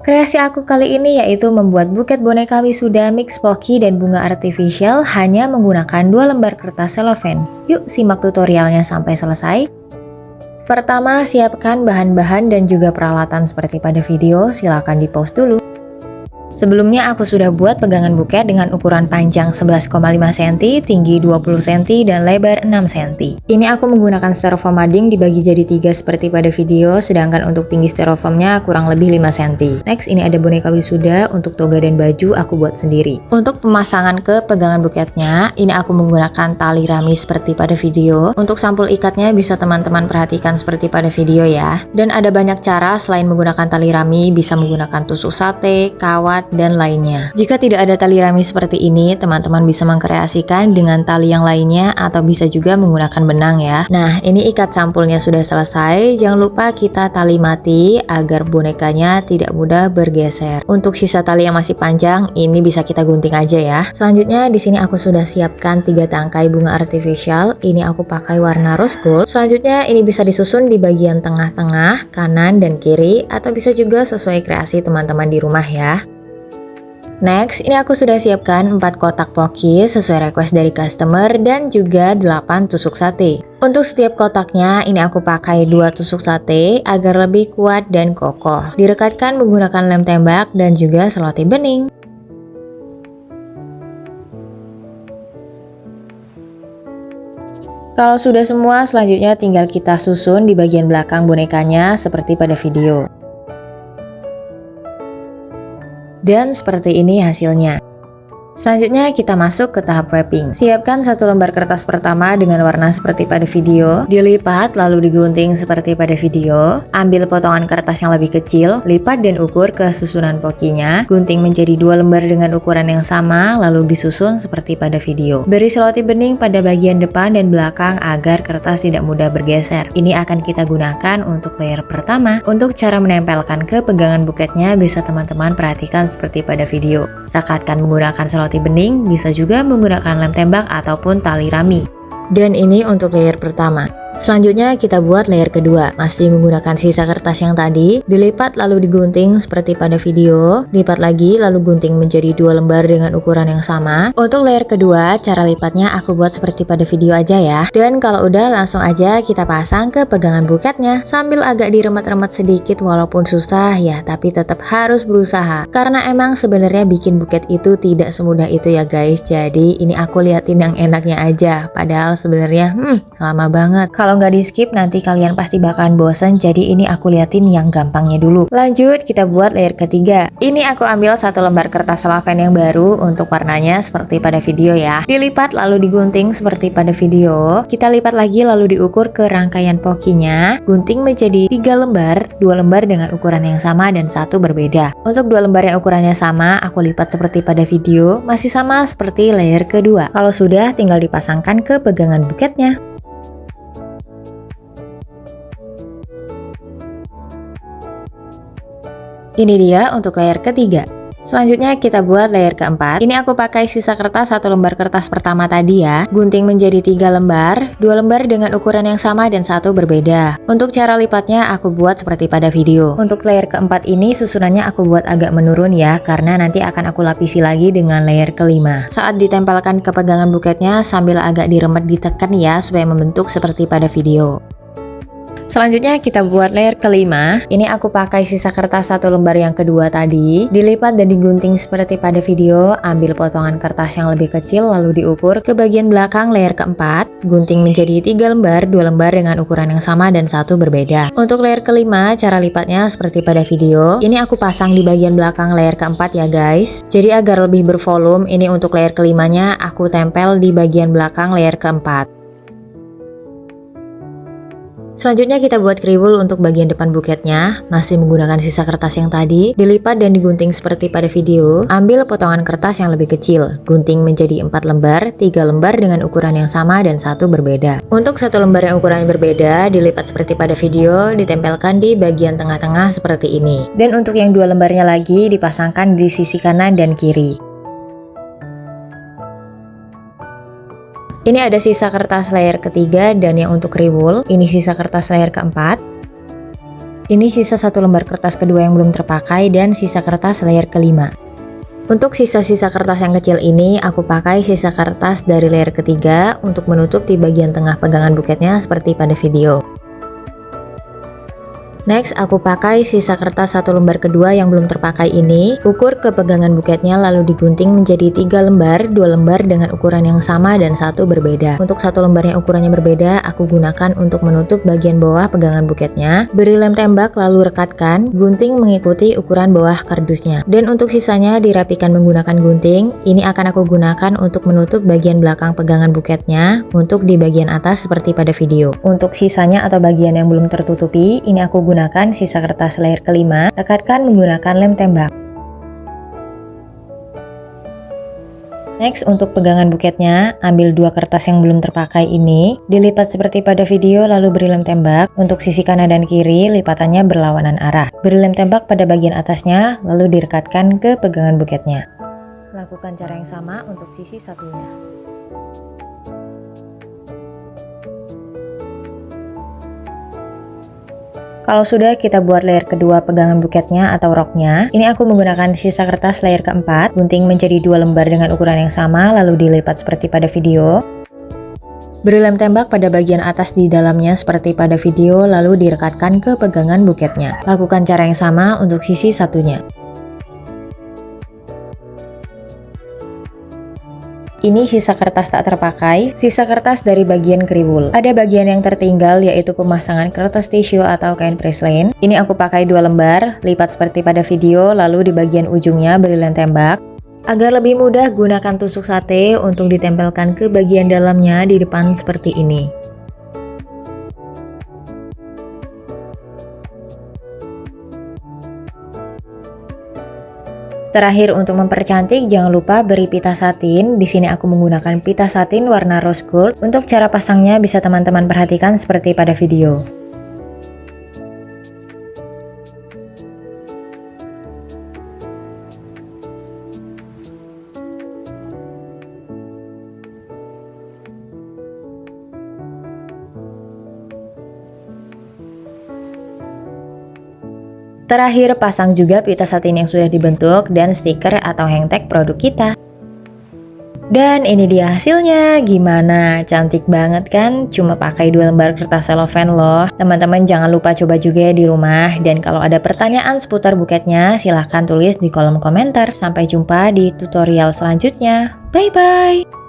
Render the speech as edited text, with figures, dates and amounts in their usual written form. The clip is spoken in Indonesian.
Kreasi aku kali ini yaitu membuat buket boneka wisuda mix poki dan bunga artificial hanya menggunakan 2 lembar kertas cellophane. Yuk simak tutorialnya sampai selesai. Pertama, siapkan bahan-bahan dan juga peralatan seperti pada video, silakan di pause dulu. Sebelumnya aku sudah buat pegangan buket dengan ukuran panjang 11,5 cm, tinggi 20 cm, dan lebar 6 cm. Ini aku menggunakan styrofoam mading dibagi jadi 3 seperti pada video, sedangkan untuk tinggi styrofoamnya kurang lebih 5 cm. Next, ini ada boneka wisuda, untuk toga dan baju aku buat sendiri. Untuk pemasangan ke pegangan buketnya, ini aku menggunakan tali rami seperti pada video. Untuk sampul ikatnya bisa teman-teman perhatikan seperti pada video ya. Dan ada banyak cara selain menggunakan tali rami, bisa menggunakan tusuk sate, kawat, dan lainnya. Jika tidak ada tali rami seperti ini, teman-teman bisa mengkreasikan dengan tali yang lainnya atau bisa juga menggunakan benang ya. Nah, ini ikat sampulnya sudah selesai. Jangan lupa kita tali mati agar bonekanya tidak mudah bergeser. Untuk sisa tali yang masih panjang, ini bisa kita gunting aja ya. Selanjutnya di sini aku sudah siapkan 3 tangkai bunga artificial. Ini aku pakai warna rose gold. Selanjutnya ini bisa disusun di bagian tengah-tengah, kanan dan kiri, atau bisa juga sesuai kreasi teman-teman di rumah ya. Next, ini aku sudah siapkan 4 kotak poki sesuai request dari customer dan juga 8 tusuk sate. Untuk setiap kotaknya, ini aku pakai 2 tusuk sate agar lebih kuat dan kokoh. Direkatkan menggunakan lem tembak dan juga selotip bening. Kalau sudah semua, selanjutnya tinggal kita susun di bagian belakang bonekanya seperti pada video. Dan seperti ini hasilnya. Selanjutnya kita masuk ke tahap wrapping. Siapkan 1 lembar kertas pertama dengan warna seperti pada video, dilipat lalu digunting seperti pada video. Ambil potongan kertas yang lebih kecil, lipat dan ukur ke susunan pokinya, gunting menjadi 2 lembar dengan ukuran yang sama lalu disusun seperti pada video. Beri selotip bening pada bagian depan dan belakang agar kertas tidak mudah bergeser. Ini akan kita gunakan untuk layer pertama. Untuk cara menempelkan ke pegangan buketnya bisa teman-teman perhatikan seperti pada video. Rekatkan menggunakan selotip bening, bisa juga menggunakan lem tembak ataupun tali rami. Dan ini untuk layer pertama. Selanjutnya kita buat layer kedua, masih menggunakan sisa kertas yang tadi, dilipat lalu digunting seperti pada video, lipat lagi lalu gunting menjadi 2 lembar dengan ukuran yang sama. Untuk layer kedua, cara lipatnya aku buat seperti pada video aja ya. Dan kalau udah langsung aja kita pasang ke pegangan buketnya, sambil agak diremet-remet sedikit walaupun susah ya, tapi tetap harus berusaha. Karena emang sebenarnya bikin buket itu tidak semudah itu ya guys, jadi ini aku liatin yang enaknya aja, padahal sebenarnya lama banget. Kalau nggak di skip nanti kalian pasti bakalan bosen, jadi ini aku liatin yang gampangnya dulu. Lanjut kita buat layer ketiga. Ini aku ambil 1 lembar kertas cellophane yang baru, untuk warnanya seperti pada video ya. Dilipat lalu digunting seperti pada video. Kita lipat lagi lalu diukur ke rangkaian pokinya, gunting menjadi 3 lembar, 2 lembar dengan ukuran yang sama dan 1 berbeda. Untuk 2 lembar yang ukurannya sama, aku lipat seperti pada video, masih sama seperti layer kedua. Kalau sudah, tinggal dipasangkan ke pegangan buketnya. Ini dia untuk layer ketiga. Selanjutnya kita buat layer keempat. Ini aku pakai sisa kertas 1 lembar kertas pertama tadi ya. Gunting menjadi 3 lembar, 2 lembar dengan ukuran yang sama dan 1 berbeda. Untuk cara lipatnya aku buat seperti pada video. Untuk layer keempat ini susunannya aku buat agak menurun ya, karena nanti akan aku lapisi lagi dengan layer kelima. Saat ditempelkan ke pegangan buketnya sambil agak diremet ditekan ya, supaya membentuk seperti pada video. Selanjutnya kita buat layer kelima. Ini aku pakai sisa kertas 1 lembar yang kedua tadi, dilipat dan digunting seperti pada video. Ambil potongan kertas yang lebih kecil lalu diukur ke bagian belakang layer keempat, gunting menjadi 3 lembar, 2 lembar dengan ukuran yang sama dan 1 berbeda. Untuk layer kelima, cara lipatnya seperti pada video. Ini aku pasang di bagian belakang layer keempat ya guys. Jadi agar lebih bervolume, ini untuk layer kelimanya aku tempel di bagian belakang layer keempat. Selanjutnya kita buat kriwul untuk bagian depan buketnya, masih menggunakan sisa kertas yang tadi, dilipat dan digunting seperti pada video. Ambil potongan kertas yang lebih kecil, gunting menjadi 4 lembar, 3 lembar dengan ukuran yang sama dan 1 berbeda. Untuk 1 lembar yang ukurannya berbeda, dilipat seperti pada video, ditempelkan di bagian tengah-tengah seperti ini. Dan untuk yang 2 lembarnya lagi dipasangkan di sisi kanan dan kiri. Ini ada sisa kertas layer ketiga dan yang untuk kriwul, ini sisa kertas layer keempat. Ini sisa satu lembar kertas kedua yang belum terpakai dan sisa kertas layer kelima. Untuk sisa-sisa kertas yang kecil ini, aku pakai sisa kertas dari layer ketiga untuk menutup di bagian tengah pegangan buketnya seperti pada video. Next, aku pakai sisa kertas satu lembar kedua yang belum terpakai ini, ukur ke pegangan buketnya lalu digunting menjadi 3 lembar, 2 lembar dengan ukuran yang sama dan satu berbeda. Untuk satu lembar yang ukurannya berbeda, aku gunakan untuk menutup bagian bawah pegangan buketnya. Beri lem tembak lalu rekatkan, gunting mengikuti ukuran bawah kardusnya. Dan untuk sisanya dirapikan menggunakan gunting, ini akan aku gunakan untuk menutup bagian belakang pegangan buketnya untuk di bagian atas seperti pada video. Untuk sisanya atau bagian yang belum tertutupi, ini aku gunakan sisa kertas layer kelima, rekatkan menggunakan lem tembak. Next, untuk pegangan buketnya, ambil 2 kertas yang belum terpakai ini, dilipat seperti pada video lalu beri lem tembak. Untuk sisi kanan dan kiri, lipatannya berlawanan arah. Beri lem tembak pada bagian atasnya, lalu direkatkan ke pegangan buketnya. Lakukan cara yang sama untuk sisi satunya. Kalau sudah kita buat layer kedua pegangan buketnya atau roknya, ini aku menggunakan sisa kertas layer keempat, gunting menjadi 2 lembar dengan ukuran yang sama, lalu dilipat seperti pada video. Beri lem tembak pada bagian atas di dalamnya seperti pada video, lalu direkatkan ke pegangan buketnya. Lakukan cara yang sama untuk sisi satunya. Ini sisa kertas tak terpakai, sisa kertas dari bagian kriwul. Ada bagian yang tertinggal yaitu pemasangan kertas tisu atau kain prislin. Ini aku pakai 2 lembar, lipat seperti pada video, lalu di bagian ujungnya beri lem tembak. Agar lebih mudah, gunakan tusuk sate untuk ditempelkan ke bagian dalamnya di depan seperti ini. Terakhir, untuk mempercantik jangan lupa beri pita satin. Di sini aku menggunakan pita satin warna rose gold. Untuk cara pasangnya bisa teman-teman perhatikan seperti pada video. Terakhir, pasang juga pita satin yang sudah dibentuk dan stiker atau hang tag produk kita. Dan ini dia hasilnya, gimana? Cantik banget kan? Cuma pakai 2 lembar kertas cellophane loh. Teman-teman jangan lupa coba juga ya di rumah. Dan kalau ada pertanyaan seputar buketnya, silahkan tulis di kolom komentar. Sampai jumpa di tutorial selanjutnya. Bye-bye!